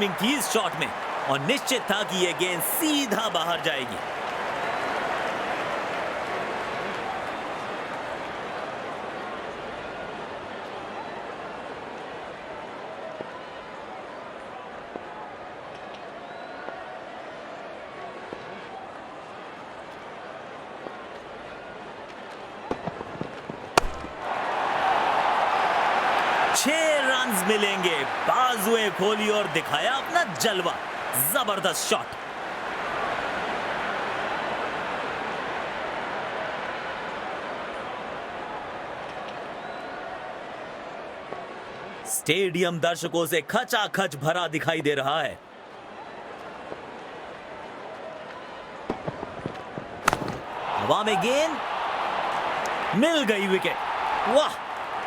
Timing थी इस shot में और निश्चित था कि यह गेंद सीधा बाहर जाएगी। मिलेंगे। बाजुएं खोली और दिखाया अपना जलवा। जबरदस्त शॉट। स्टेडियम दर्शकों से खचाखच भरा दिखाई दे रहा है। हवा में गेंद मिल गई विकेट। वाह,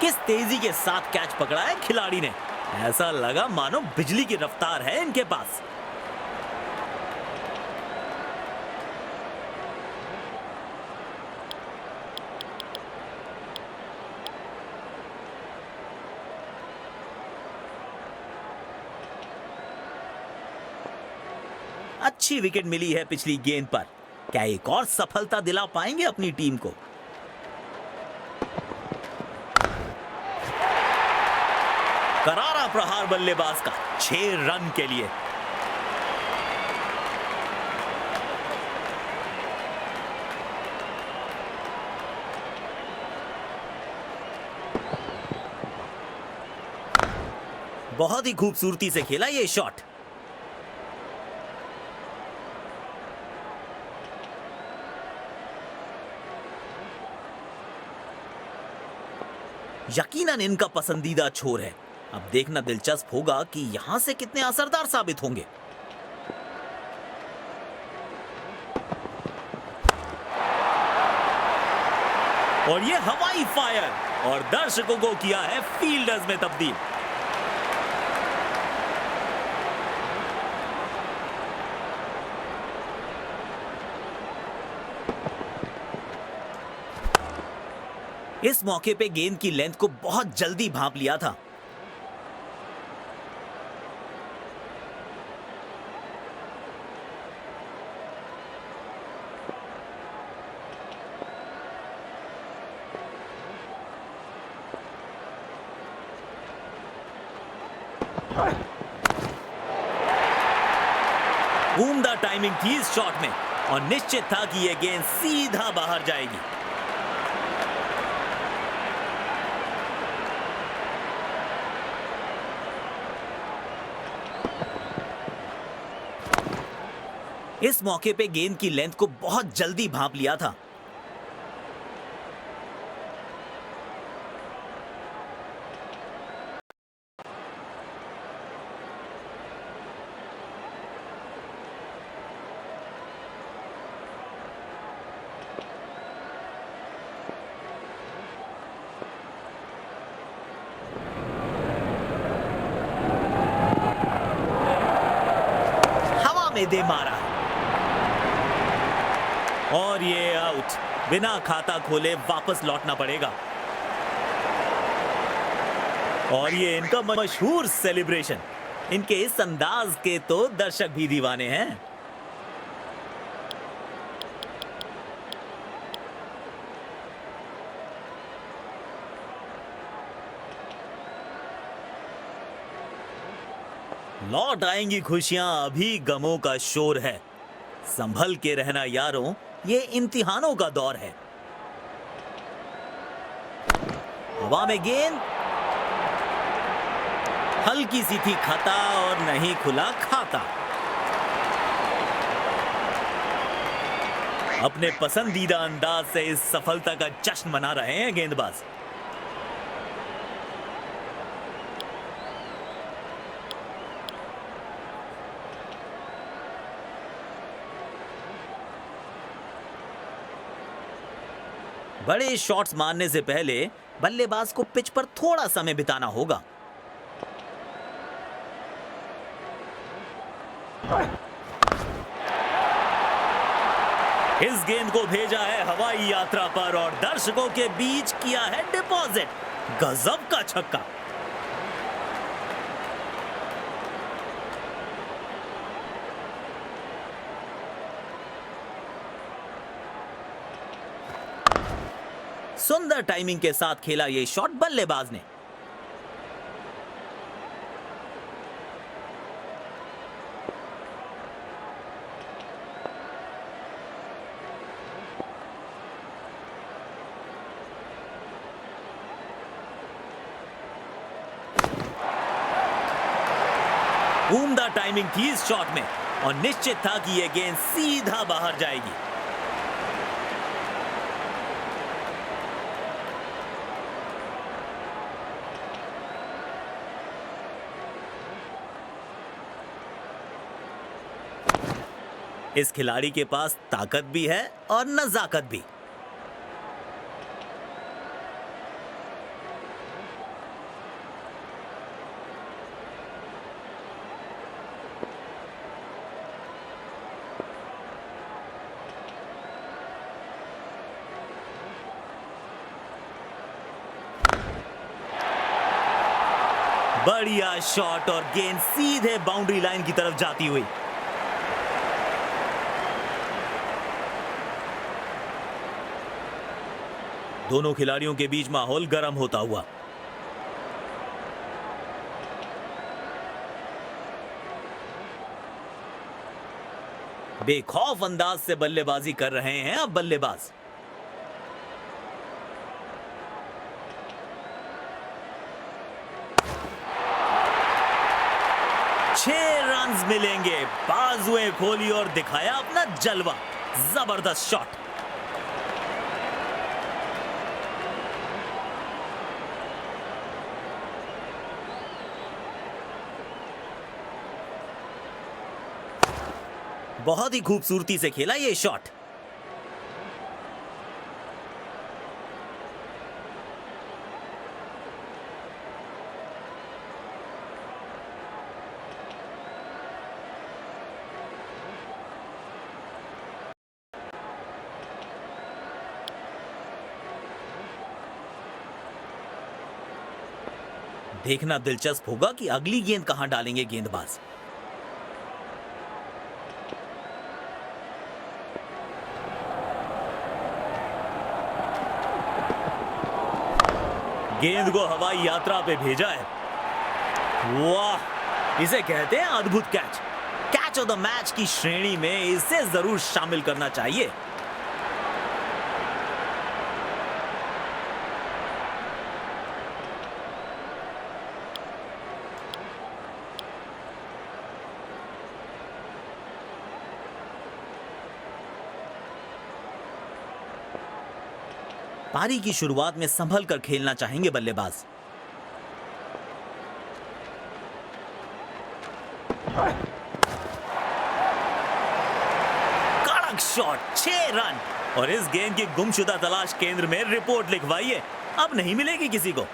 किस तेजी के साथ कैच पकड़ा है खिलाड़ी ने। ऐसा लगा मानो बिजली की रफ्तार है इनके पास। अच्छी विकेट मिली है पिछली गेंद पर। क्या एक और सफलता दिला पाएंगे अपनी टीम को? करारा प्रहार बल्लेबाज का 6 रन के लिए। बहुत ही खूबसूरती से खेला ये शॉट। यकीनन इनका पसंदीदा छोर है। अब देखना दिलचस्प होगा कि यहां से कितने असरदार साबित होंगे। और ये हवाई फायर और दर्शकों को किया है फील्डर्स में तब्दील। इस मौके पे गेंद की लेंथ को बहुत जल्दी भांप लिया था। उम्दा टाइमिंग थी इस शॉट में और निश्चित था कि यह गेंद सीधा बाहर जाएगी। इस मौके पे गेंद की लेंथ को बहुत जल्दी भांप लिया था। हवा में दे मारा और ये आउट। बिना खाता खोले वापस लौटना पड़ेगा। और ये इनका मशहूर सेलिब्रेशन। इनके इस अंदाज के तो दर्शक भी दीवाने हैं। लौट आएंगी खुशियां, अभी गमों का शोर है। संभल के रहना यारों, ये इम्तिहानों का दौर है। हवा में गेंद हल्की सी थी खता और नहीं खुला खाता। अपने पसंदीदा अंदाज से इस सफलता का जश्न मना रहे हैं गेंदबाज। बड़े शॉट्स मारने से पहले बल्लेबाज को पिच पर थोड़ा समय बिताना होगा। इस गेंद को भेजा है हवाई यात्रा पर और दर्शकों के बीच किया है डिपॉजिट। गजब का छक्का। सुंदर टाइमिंग के साथ खेला ये शॉट बल्लेबाज ने। उम्दा टाइमिंग थी इस शॉट में और निश्चित था कि यह गेंद सीधा बाहर जाएगी। इस खिलाड़ी के पास ताकत भी है और नजाकत भी। बढ़िया शॉट और गेंद सीधे बाउंड्री लाइन की तरफ जाती हुई। दोनों खिलाड़ियों के बीच माहौल गर्म होता हुआ। बेखौफ अंदाज से बल्लेबाजी कर रहे हैं अब बल्लेबाज। रन्स मिलेंगे। बाजुएं खोली और दिखाया अपना जलवा। जबरदस्त शॉट। बहुत ही खूबसूरती से खेला ये शॉट। देखना दिलचस्प होगा कि अगली गेंद कहां डालेंगे गेंदबाज। गेंद को हवाई यात्रा पे भेजा है। वाह, इसे कहते हैं अद्भुत catch. Catch of the match की श्रेणी में इसे जरूर शामिल करना चाहिए। पारी की शुरुआत में संभल कर खेलना चाहेंगे बल्लेबाज। कड़क शॉट, 6 रन। और इस गेंद की गुमशुदा तलाश केंद्र में रिपोर्ट लिखवाइए, अब नहीं मिलेगी किसी को।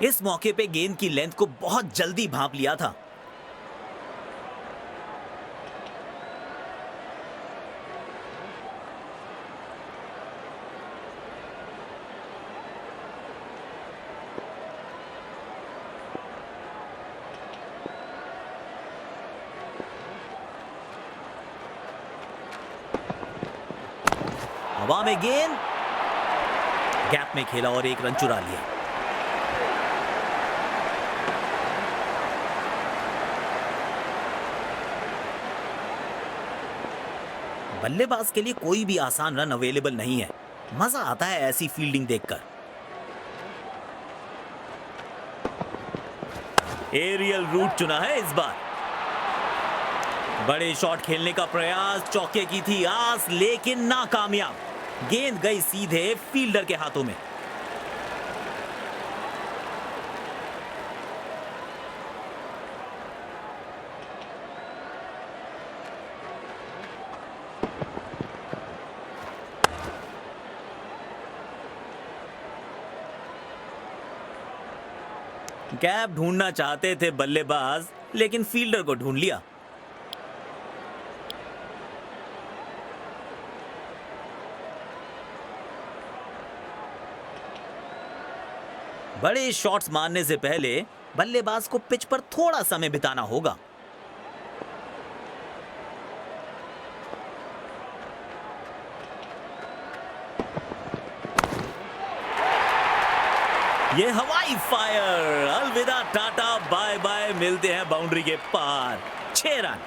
इस मौके पे गेंद की लेंथ को बहुत जल्दी भांप लिया था। हवा में गेंद गैप में खेला और एक रन चुरा लिया। बल्लेबाज के लिए कोई भी आसान रन अवेलेबल नहीं है। मजा आता है ऐसी फील्डिंग देखकर। एरियल रूट चुना है इस बार। बड़े शॉट खेलने का प्रयास, चौके की थी आस, लेकिन नाकामयाब। गेंद गई सीधे फील्डर के हाथों में। गैप ढूंढना चाहते थे बल्लेबाज, लेकिन फील्डर को ढूंढ लिया। बड़े शॉट्स मारने से पहले बल्लेबाज को पिच पर थोड़ा समय बिताना होगा। ये हवाई फायर, अलविदा टाटा बाय बाय, मिलते हैं बाउंड्री के पार। 6 रन।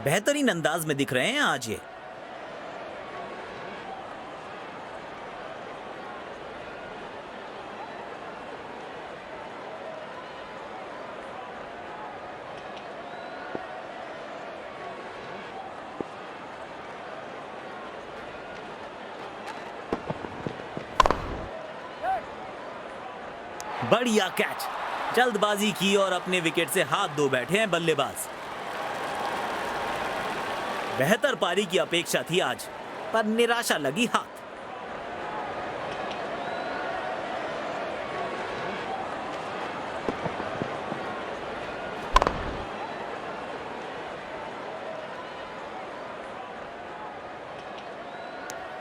बेहतरीन अंदाज में दिख रहे हैं आज ये। बढ़िया कैच, जल्दबाजी की और अपने विकेट से हाथ धो बैठे हैं बल्लेबाज। बेहतर पारी की अपेक्षा थी आज, पर निराशा लगी हाथ।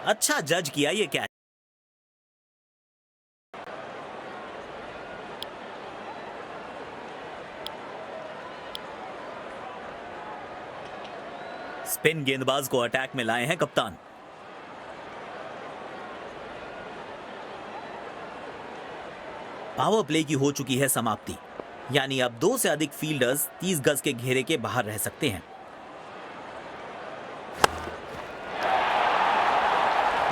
अच्छा जज किया ये कैच। स्पिन गेंदबाज को अटैक में लाए हैं कप्तान। पावर प्ले की हो चुकी है समाप्ति, यानी अब 2 से अधिक फील्डर्स 30 गज के घेरे के बाहर रह सकते हैं।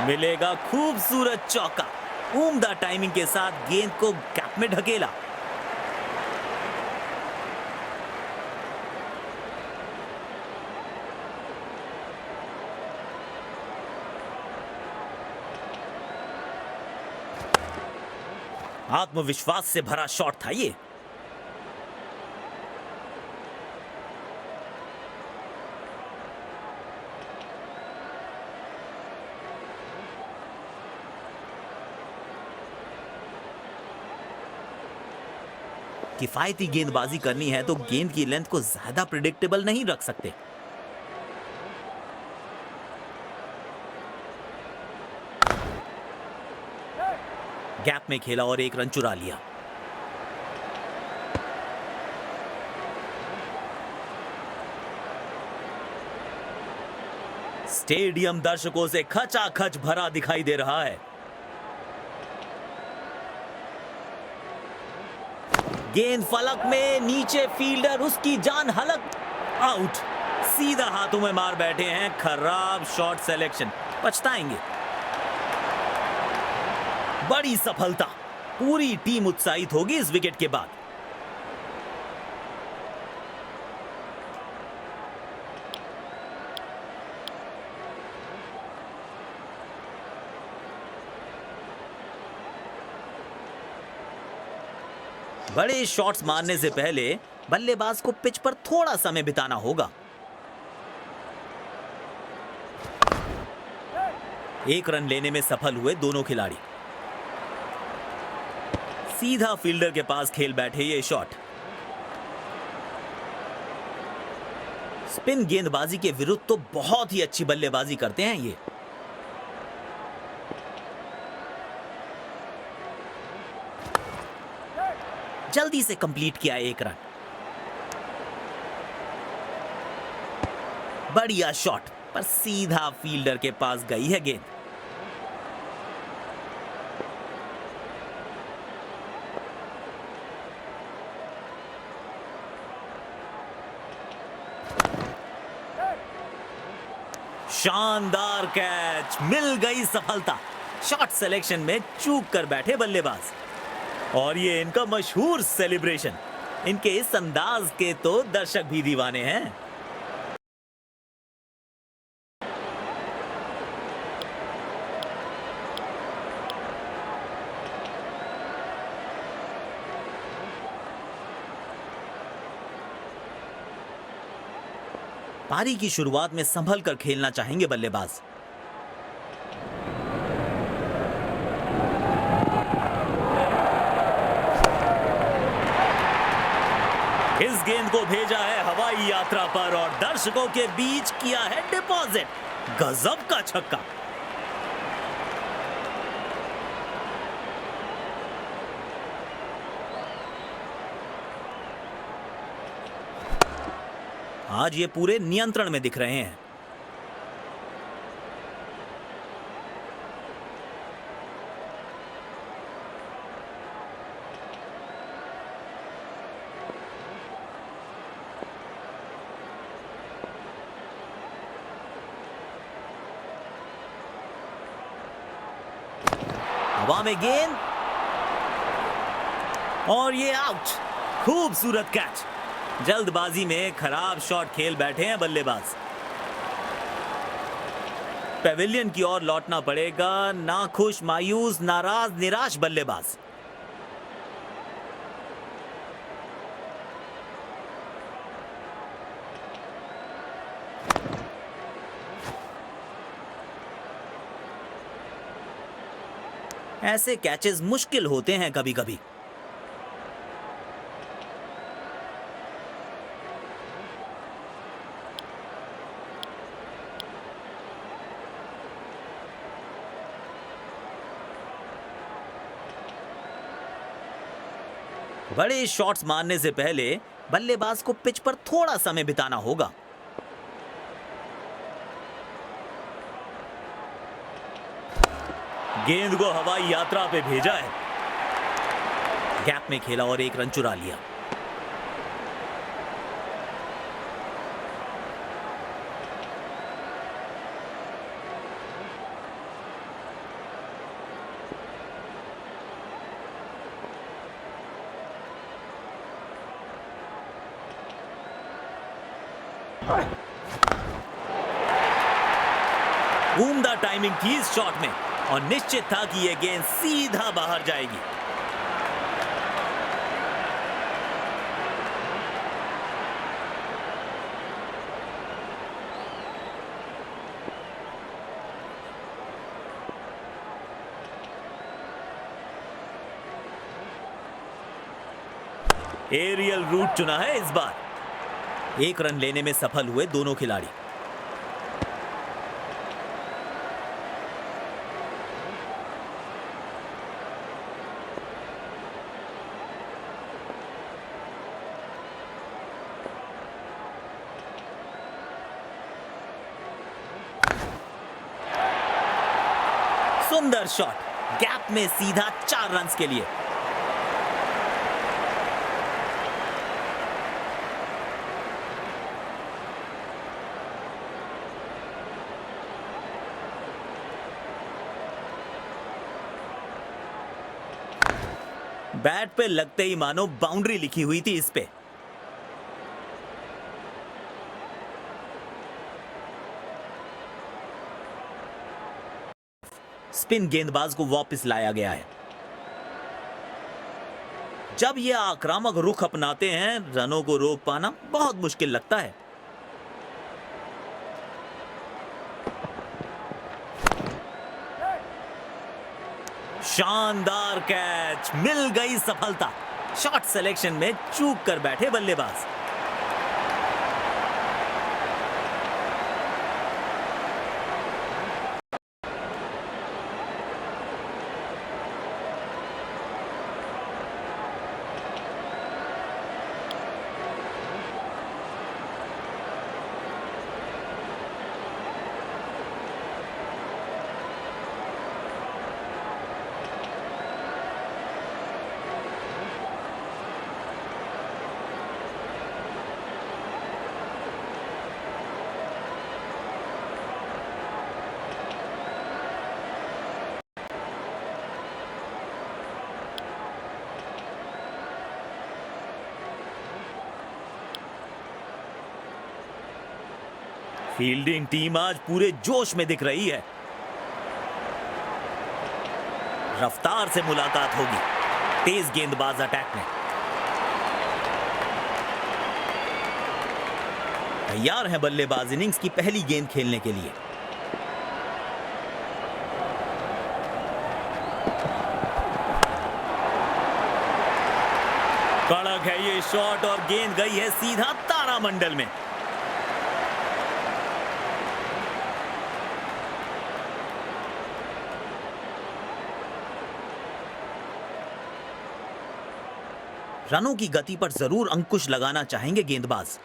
मिलेगा खूबसूरत चौका, उम्दा टाइमिंग के साथ गेंद को गैप में ढकेला। आत्मविश्वास से भरा शॉट था ये। किफायती गेंदबाजी करनी है तो गेंद की लेंथ को ज्यादा प्रिडिक्टेबल नहीं रख सकते। गैप में खेला और 1 रन चुरा लिया। स्टेडियम दर्शकों से खचाखच भरा दिखाई दे रहा है। गेंद फलक में, नीचे फील्डर, उसकी जान हलक, आउट। सीधा हाथों में मार बैठे हैं। खराब शॉट सिलेक्शन, पछताएंगे। बड़ी सफलता, पूरी टीम उत्साहित होगी इस विकेट के बाद। बड़े शॉट्स मारने से पहले बल्लेबाज को पिच पर थोड़ा समय बिताना होगा। 1 रन लेने में सफल हुए दोनों खिलाड़ी। सीधा फील्डर के पास खेल बैठे ये शॉट। स्पिन गेंदबाजी के विरुद्ध तो बहुत ही अच्छी बल्लेबाजी करते हैं ये। जल्दी से कंप्लीट किया 1 रन। बढ़िया शॉट, पर सीधा फील्डर के पास गई है गेंद। शानदार कैच, मिल गई सफलता। शॉट सिलेक्शन में चूक कर बैठे बल्लेबाज, और ये इनका मशहूर सेलिब्रेशन। इनके इस अंदाज के तो दर्शक भी दीवाने हैं। पारी की शुरुआत में संभल कर खेलना चाहेंगे बल्लेबाज। इस गेंद को भेजा है हवाई यात्रा पर और दर्शकों के बीच किया है डिपॉजिट। गजब का छक्का। आज ये पूरे नियंत्रण में दिख रहे हैं। हवा में गेंद और ये आउट। खूबसूरत कैच। जल्दबाजी में खराब शॉट खेल बैठे हैं बल्लेबाज। पेविलियन की ओर लौटना पड़ेगा। नाखुश, मायूस, नाराज, निराश बल्लेबाज। ऐसे कैचेस मुश्किल होते हैं कभी कभी। बड़े शॉट्स मारने से पहले बल्लेबाज को पिच पर थोड़ा समय बिताना होगा। गेंद को हवाई यात्रा पे भेजा है। गैप में खेला और एक रन चुरा लिया। उम्दा टाइमिंग थी इस शॉट में और निश्चित था कि यह गेंद सीधा बाहर जाएगी। एरियल रूट चुना है इस बार। एक रन लेने में सफल हुए दोनों खिलाड़ी। सुंदर शॉट। गैप में सीधा 4 रन के लिए। बैट पे लगते ही मानो बाउंड्री लिखी हुई थी इस पे। स्पिन गेंदबाज को वापस लाया गया है। जब ये आक्रामक रुख अपनाते हैं, रनों को रोक पाना बहुत मुश्किल लगता है। शानदार कैच। मिल गई सफलता। शॉट सिलेक्शन में चूक कर बैठे बल्लेबाज। फील्डिंग टीम आज पूरे जोश में दिख रही है। रफ्तार से मुलाकात होगी। तेज गेंदबाज अटैक में तैयार हैं बल्लेबाज इनिंग्स की पहली गेंद खेलने के लिए। कड़क है ये शॉट और गेंद गई है सीधा तारामंडल में। रनों की गति पर जरूर अंकुश लगाना चाहेंगे गेंदबाज।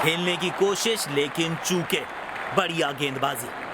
खेलने की कोशिश लेकिन चूके। बढ़िया गेंदबाजी।